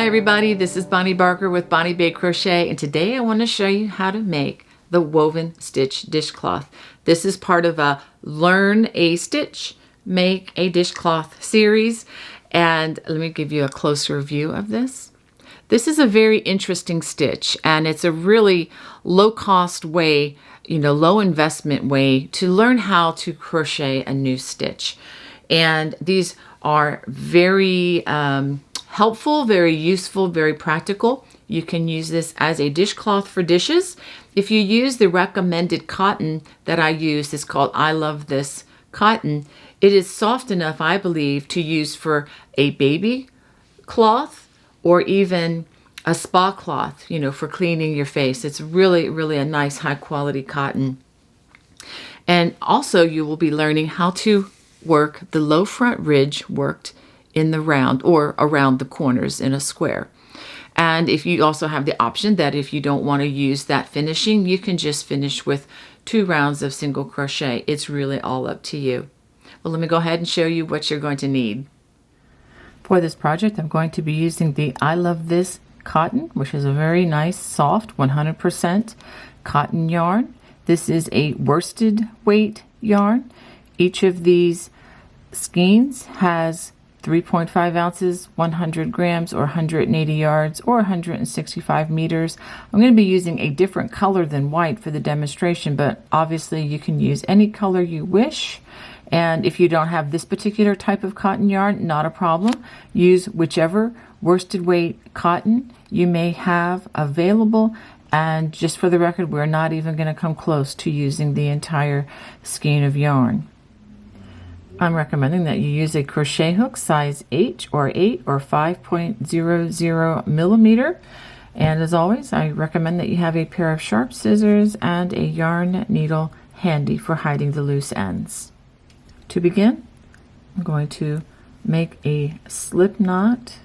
Hi everybody, this is Bonnie Barker with Bonnie Bay Crochet, and today I want to show you how to make the woven stitch dishcloth. This is part of a Learn a Stitch, Make a Dishcloth series, and let me give you a closer view of this. This is a very interesting stitch, and it's a really low-cost way, low investment way to learn how to crochet a new stitch. And these are very helpful, very useful, very practical. You can use this as a dishcloth for dishes. If you use the recommended cotton that I use, it's called I Love This cotton. It is soft enough, I believe, to use for a baby cloth or even a spa cloth, for cleaning your face. It's really, really a nice high quality cotton. And also you will be learning how to work the low front ridge worked in the round or around the corners in a square. And if you also have the option that if you don't want to use that finishing, you can just finish with 2 rounds of single crochet. It's really all up to you. Well, let me go ahead and show you what you're going to need. For this project, I'm going to be using the I Love This cotton, which is a very nice, soft, 100% cotton yarn. This is a worsted weight yarn. Each of these skeins has 3.5 ounces, 100 grams, or 180 yards, or 165 meters. I'm going to be using a different color than white for the demonstration, but obviously you can use any color you wish. And if you don't have this particular type of cotton yarn, not a problem. Use whichever worsted weight cotton you may have available. And just for the record, we're not even going to come close to using the entire skein of yarn. I'm recommending that you use a crochet hook size 8 or 5.00 millimeter. And as always, I recommend that you have a pair of sharp scissors and a yarn needle handy for hiding the loose ends. To begin, I'm going to make a slip knot,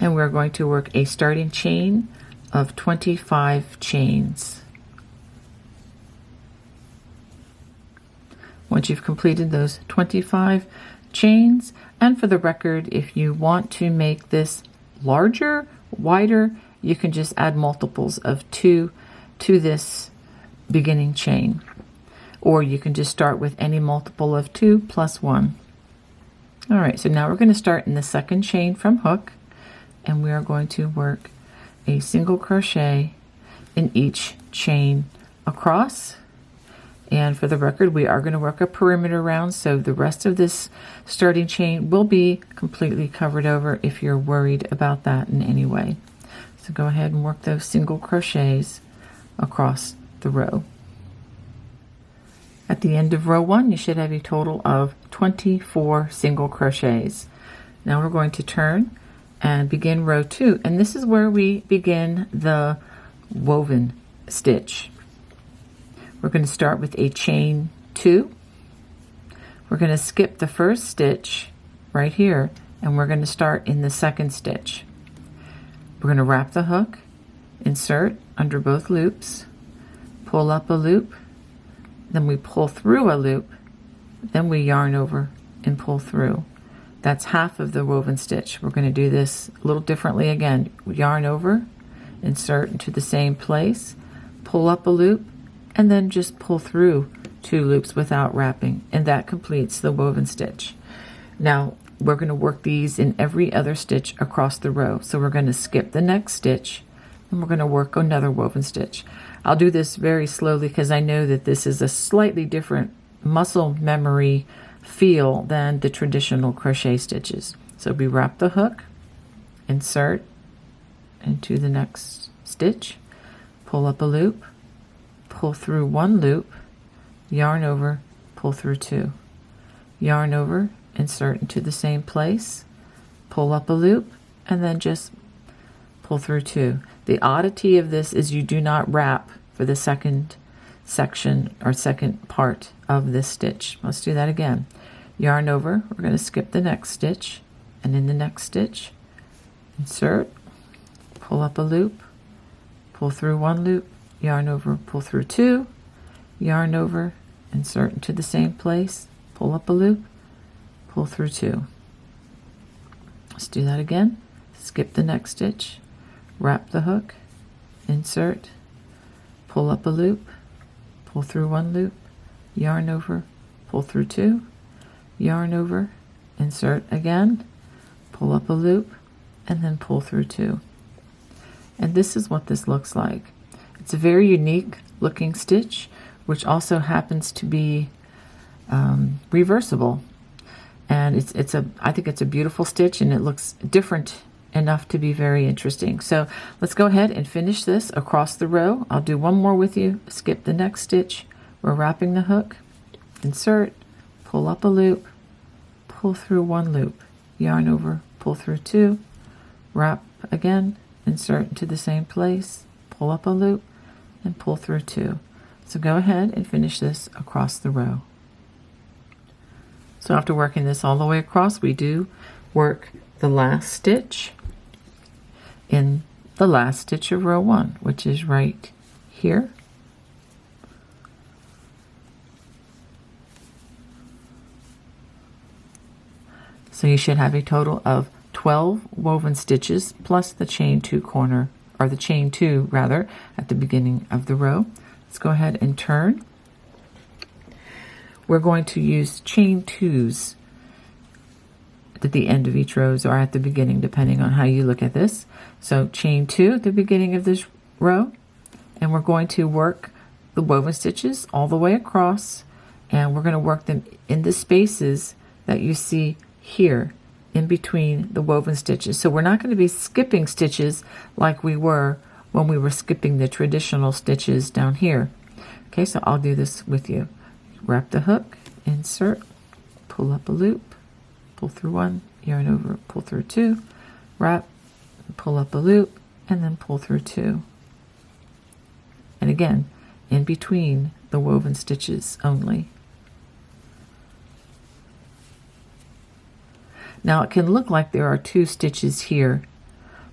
and we're going to work a starting chain of 25 chains. Once you've completed those 25 chains, and for the record, if you want to make this larger, wider, you can just add multiples of 2 to this beginning chain. Or you can just start with any multiple of 2 plus 1. All right, so now we're going to start in the second chain from hook, and we are going to work a single crochet in each chain across. And for the record, we are going to work a perimeter round, so the rest of this starting chain will be completely covered over if you're worried about that in any way. So go ahead and work those single crochets across the row. At the end of row 1, you should have a total of 24 single crochets. Now we're going to turn and begin row 2, and this is where we begin the woven stitch. We're going to start with a chain 2. We're going to skip the first stitch right here, and we're going to start in the second stitch. We're going to wrap the hook, insert under both loops, pull up a loop, then we pull through a loop, then we yarn over and pull through. That's half of the woven stitch. We're going to do this a little differently again. Yarn over, insert into the same place, pull up a loop, and then just pull through 2 loops without wrapping, and that completes the woven stitch. Now we're going to work these in every other stitch across the row. So we're going to skip the next stitch, and we're going to work another woven stitch. I'll do this very slowly because I know that this is a slightly different muscle memory feel than the traditional crochet stitches. So we wrap the hook, insert into the next stitch, pull up a loop, pull through 1 loop, yarn over, pull through 2. Yarn over, insert into the same place, pull up a loop, and then just pull through 2. The oddity of this is you do not wrap for the second section or second part of this stitch. Let's do that again. Yarn over, we're going to skip the next stitch, and in the next stitch, insert, pull up a loop, pull through 1 loop, yarn over, pull through 2, yarn over, insert into the same place, pull up a loop, pull through 2. Let's do that again. Skip the next stitch, wrap the hook, insert, pull up a loop, pull through one loop, yarn over, pull through two, yarn over, insert again, pull up a loop, and then pull through two. And this is what this looks like. It's a very unique looking stitch, which also happens to be reversible. And I think it's a beautiful stitch, and it looks different enough to be very interesting. So let's go ahead and finish this across the row. I'll do one more with you. Skip the next stitch. We're wrapping the hook, insert, pull up a loop, pull through one loop, yarn over, pull through two, wrap again, insert into the same place, pull up a loop, and pull through two. So go ahead and finish this across the row. So after working this all the way across, we do work the last stitch in the last stitch of row one, which is right here. So you should have a total of 12 woven stitches plus the chain two corner, or the chain two rather, at the beginning of the row. Let's go ahead and turn. We're going to use chain twos at the end of each row or at the beginning, depending on how you look at this. So chain two at the beginning of this row, and we're going to work the woven stitches all the way across, and we're going to work them in the spaces that you see here in between the woven stitches. So we're not going to be skipping stitches like we were when we were skipping the traditional stitches down here. Okay, so I'll do this with you. Wrap the hook, insert, pull up a loop, pull through one, yarn over, pull through two, wrap, pull up a loop, and then pull through two. And again, in between the woven stitches only. Now it can look like there are two stitches here,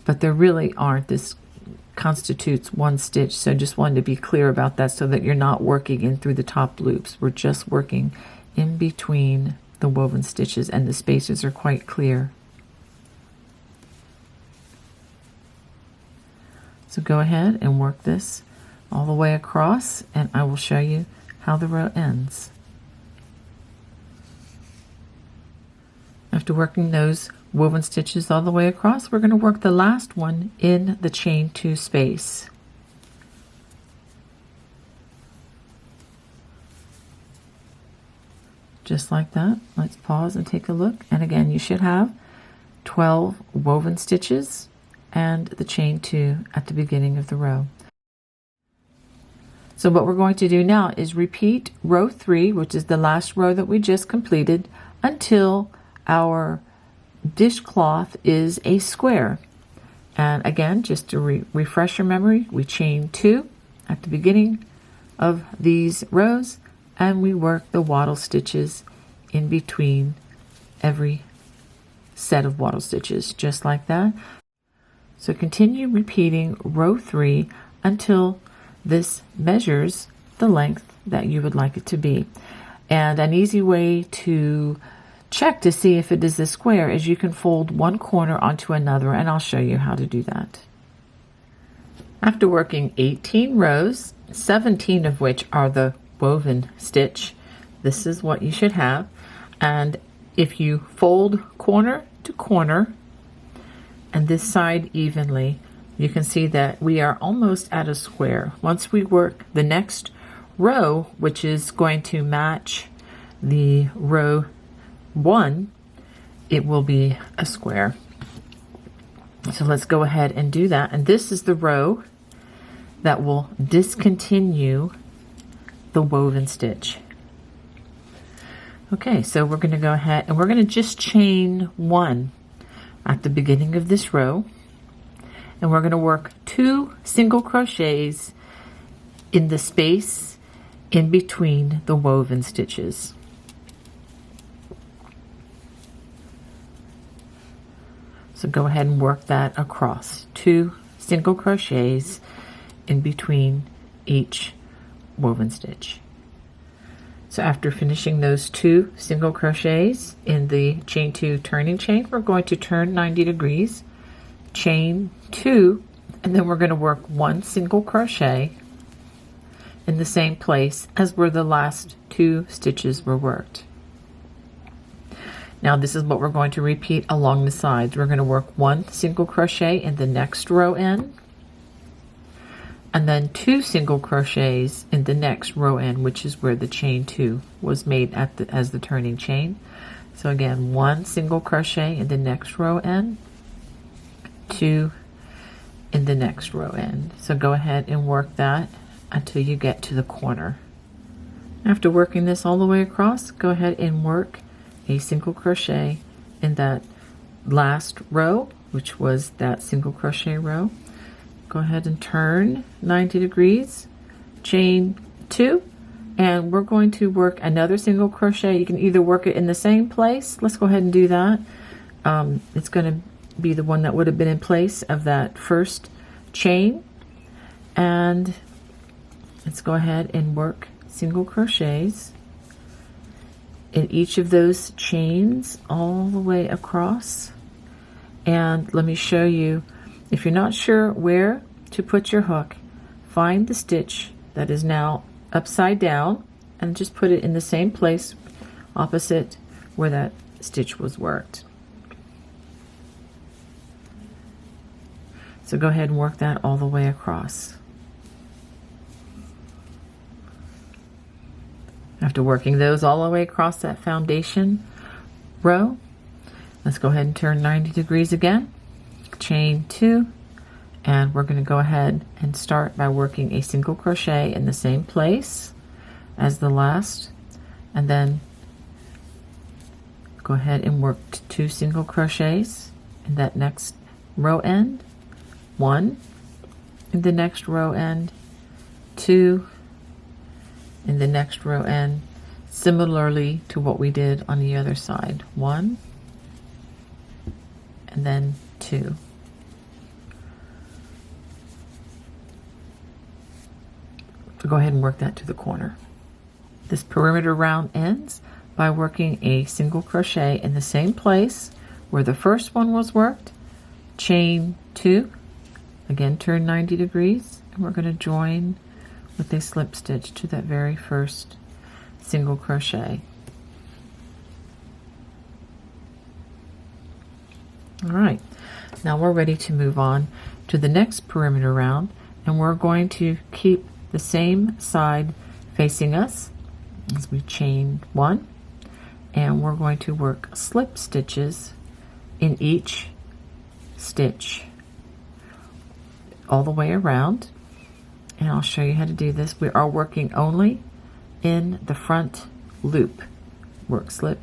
but there really aren't. This constitutes one stitch, so just wanted to be clear about that so that you're not working in through the top loops. We're just working in between the woven stitches, and the spaces are quite clear. So go ahead and work this all the way across, and I will show you how the row ends. After working those woven stitches all the way across, we're going to work the last one in the chain two space. Just like that. Let's pause and take a look. And again, you should have 12 woven stitches and the chain two at the beginning of the row. So what we're going to do now is repeat row 3, which is the last row that we just completed, until our dishcloth is a square. And again, just to refresh your memory, we chain 2 at the beginning of these rows, and we work the wattle stitches in between every set of wattle stitches, just like that. So continue repeating row 3 until this measures the length that you would like it to be. And an easy way to check to see if it is a square is you can fold one corner onto another, and I'll show you how to do that. After working 18 rows, 17 of which are the woven stitch, this is what you should have. And if you fold corner to corner and this side evenly, you can see that we are almost at a square. Once we work the next row, which is going to match the row 1, it will be a square. So let's go ahead and do that. And this is the row that will discontinue the woven stitch. Okay, so we're going to go ahead and we're going to just chain 1 at the beginning of this row, and we're going to work 2 single crochets in the space in between the woven stitches. So go ahead and work that across. 2 single crochets in between each woven stitch. So after finishing those 2 single crochets in the chain 2 turning chain, we're going to turn 90 degrees, chain 2, and then we're going to work 1 single crochet in the same place as where the last 2 stitches were worked. Now this is what we're going to repeat along the sides. We're going to work 1 single crochet in the next row end, and then 2 single crochets in the next row end, which is where the chain 2 was made as the turning chain. So again, 1 single crochet in the next row end, 2 in the next row end. So go ahead and work that until you get to the corner. After working this all the way across, go ahead and work a single crochet in that last row, which was that single crochet row. Go ahead and turn 90 degrees, chain 2, and we're going to work another single crochet. You can either work it in the same place. Let's go ahead and do that. It's going to be the one that would have been in place of that first chain, and let's go ahead and work single crochets in each of those chains all the way across. And let me show you, if you're not sure where to put your hook, find the stitch that is now upside down and just put it in the same place opposite where that stitch was worked. So go ahead and work that all the way across. After working those all the way across that foundation row, let's go ahead and turn 90 degrees again, chain 2, and we're going to go ahead and start by working a single crochet in the same place as the last, and then go ahead and work 2 single crochets in that next row end, 1 in the next row end, 2 in the next row end, similarly to what we did on the other side. 1 and then 2. So go ahead and work that to the corner. This perimeter round ends by working a single crochet in the same place where the first one was worked, chain 2, again turn 90 degrees, and we're going to join with a slip stitch to that very first single crochet. All right, now we're ready to move on to the next perimeter round, and we're going to keep the same side facing us as we chain 1, and we're going to work slip stitches in each stitch all the way around. And I'll show you how to do this. We are working only in the front loop. Work slip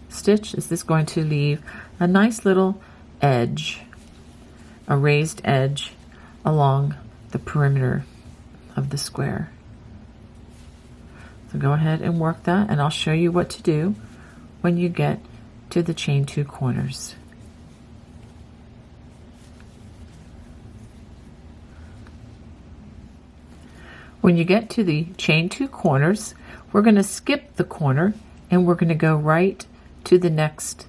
stitch. Is this going to leave a nice little edge, a raised edge along the perimeter of the square. So go ahead and work that, and I'll show you what to do when you get to the chain 2 corners. When you get to the chain 2 corners, we're going to skip the corner and we're going to go right to the next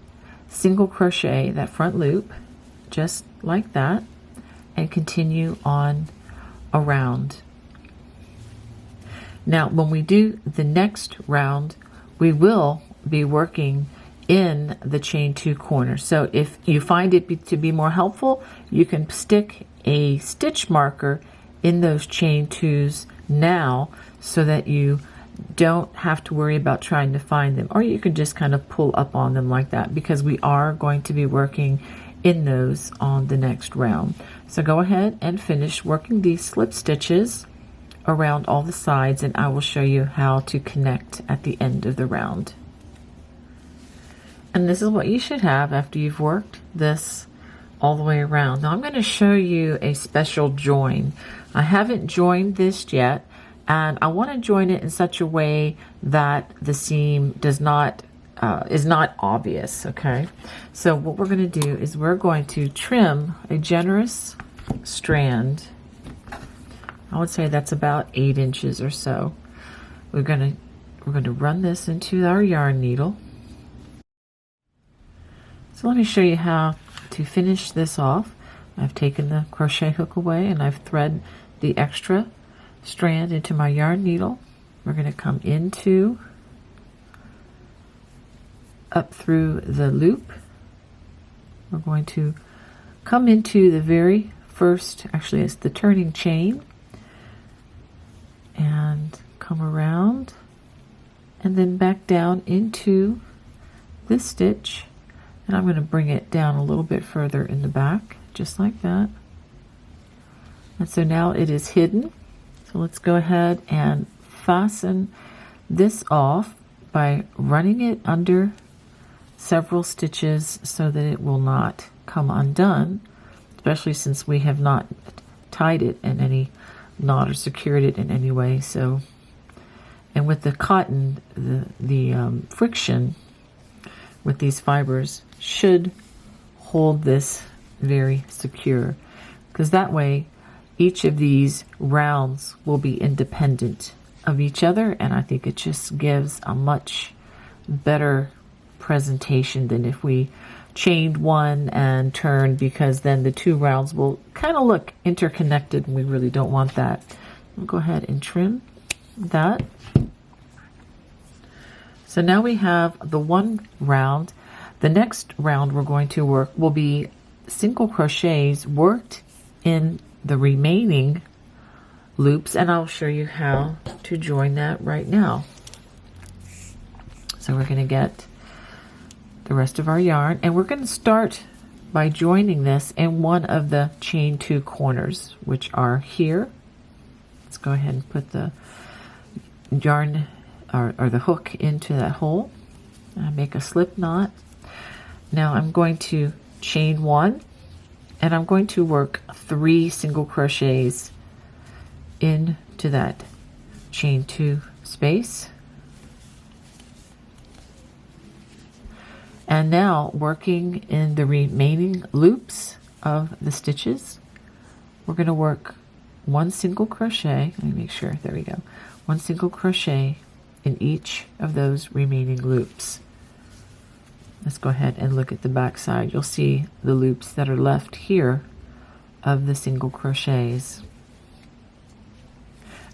single crochet, that front loop, just like that, and continue on around. Now, when we do the next round, we will be working in the chain 2 corners. So if you find it to be more helpful, you can stick a stitch marker in those chain 2s now so that you don't have to worry about trying to find them, or you can just kind of pull up on them like that, because we are going to be working in those on the next round. So go ahead and finish working these slip stitches around all the sides, and I will show you how to connect at the end of the round. And this is what you should have after you've worked this all the way around. Now I'm going to show you a special join. I haven't joined this yet, and I want to join it in such a way that the seam does not is not obvious. Okay, so what we're going to do is we're going to trim a generous strand. I would say that's about 8 inches or so. We're going to we're going to run this into our yarn needle. So let me show you how to finish this off. I've taken the crochet hook away and I've thread the extra strand into my yarn needle. We're going to come into, up through the loop. We're going to come into the very first, actually it's the turning chain, and come around and then back down into this stitch, and I'm going to bring it down a little bit further in the back, just like that. And so now it is hidden. So let's go ahead and fasten this off by running it under several stitches so that it will not come undone, especially since we have not tied it in any knot or secured it in any way. So, and with the cotton, the friction with these fibers should hold this very secure, because that way each of these rounds will be independent of each other, and I think it just gives a much better presentation than if we chained one and turned, because then the two rounds will kind of look interconnected and we really don't want that. I'll go ahead and trim that. So now we have the one round. The next round we're going to work will be single crochets worked in the remaining loops, and I'll show you how to join that right now. So we're going to get the rest of our yarn, and we're going to start by joining this in one of the chain two corners, which are here. Let's go ahead and put the yarn or the hook into that hole and make a slip knot. Now I'm going to chain one, and I'm going to work 3 single crochets into that chain two space. And now, working in the remaining loops of the stitches, we're going to work 1 single crochet. Let me make sure, there we go. 1 single crochet in each of those remaining loops. Let's go ahead and look at the back side. You'll see the loops that are left here of the single crochets.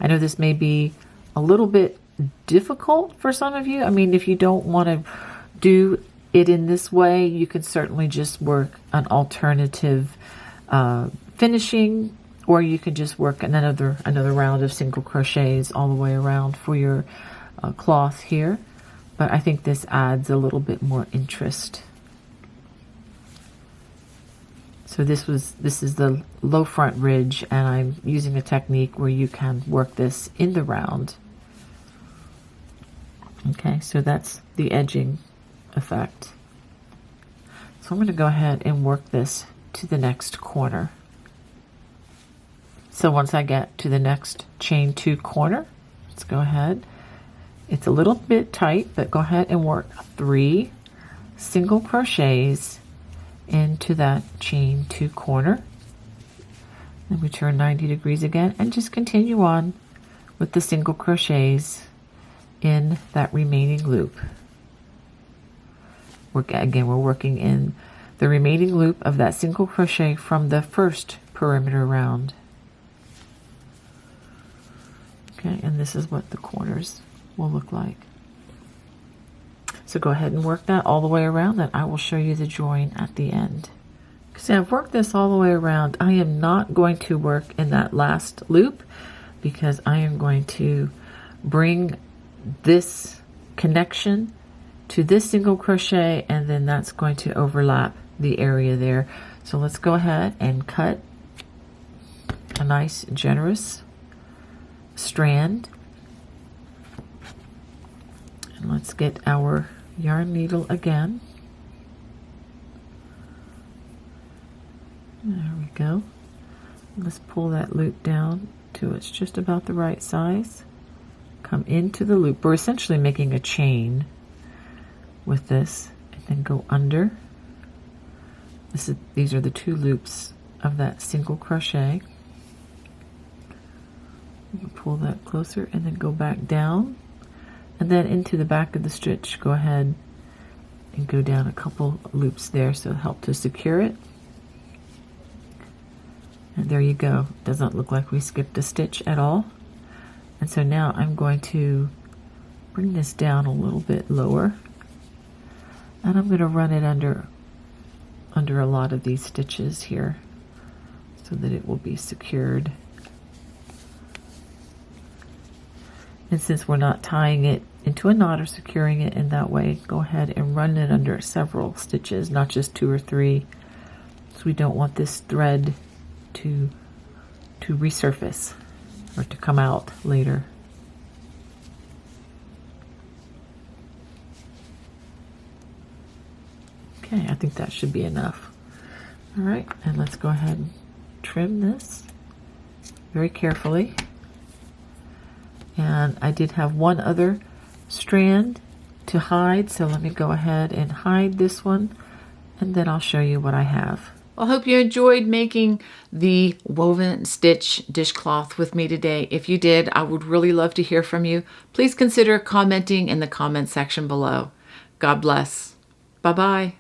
I know this may be a little bit difficult for some of you. I mean, if you don't want to do it in this way, you can certainly just work an alternative finishing, or you can just work another round of single crochets all the way around for your cloth here. But I think this adds a little bit more interest. So this is the low front ridge, and I'm using a technique where you can work this in the round. Okay, so that's the edging effect. So I'm going to go ahead and work this to the next corner. So once I get to the next chain two corner, let's go ahead. It's a little bit tight, but go ahead and work 3 single crochets into that chain two corner. Then we turn 90 degrees again and just continue on with the single crochets in that remaining loop. We're working in the remaining loop of that single crochet from the first perimeter round. Okay, and this is what the corners will look like. So go ahead and work that all the way around, and I will show you the join at the end. So I've worked this all the way around. I am not going to work in that last loop because I am going to bring this connection to this single crochet, and then that's going to overlap the area there. So let's go ahead and cut a nice generous strand. And let's get our yarn needle again. There we go. Let's pull that loop down to it's just about the right size. Come into the loop. We're essentially making a chain with this, and then go under. These are the 2 loops of that single crochet. Pull that closer and then go back down And then into the back of the stitch, go ahead and go down a couple loops there so it'll help to secure it. And there you go. Doesn't look like we skipped a stitch at all. And so now I'm going to bring this down a little bit lower, and I'm going to run it under a lot of these stitches here so that it will be secured. And since we're not tying it into a knot or securing it in that way, go ahead and run it under several stitches, not just 2 or 3, so we don't want this thread to resurface or to come out later. Okay, I think that should be enough. All right, and let's go ahead and trim this very carefully. And I did have one other strand to hide, so let me go ahead and hide this one, and then I'll show you what I have. I hope you enjoyed making the woven stitch dishcloth with me today. If you did, I would really love to hear from you. Please consider commenting in the comment section below. God bless. Bye-bye.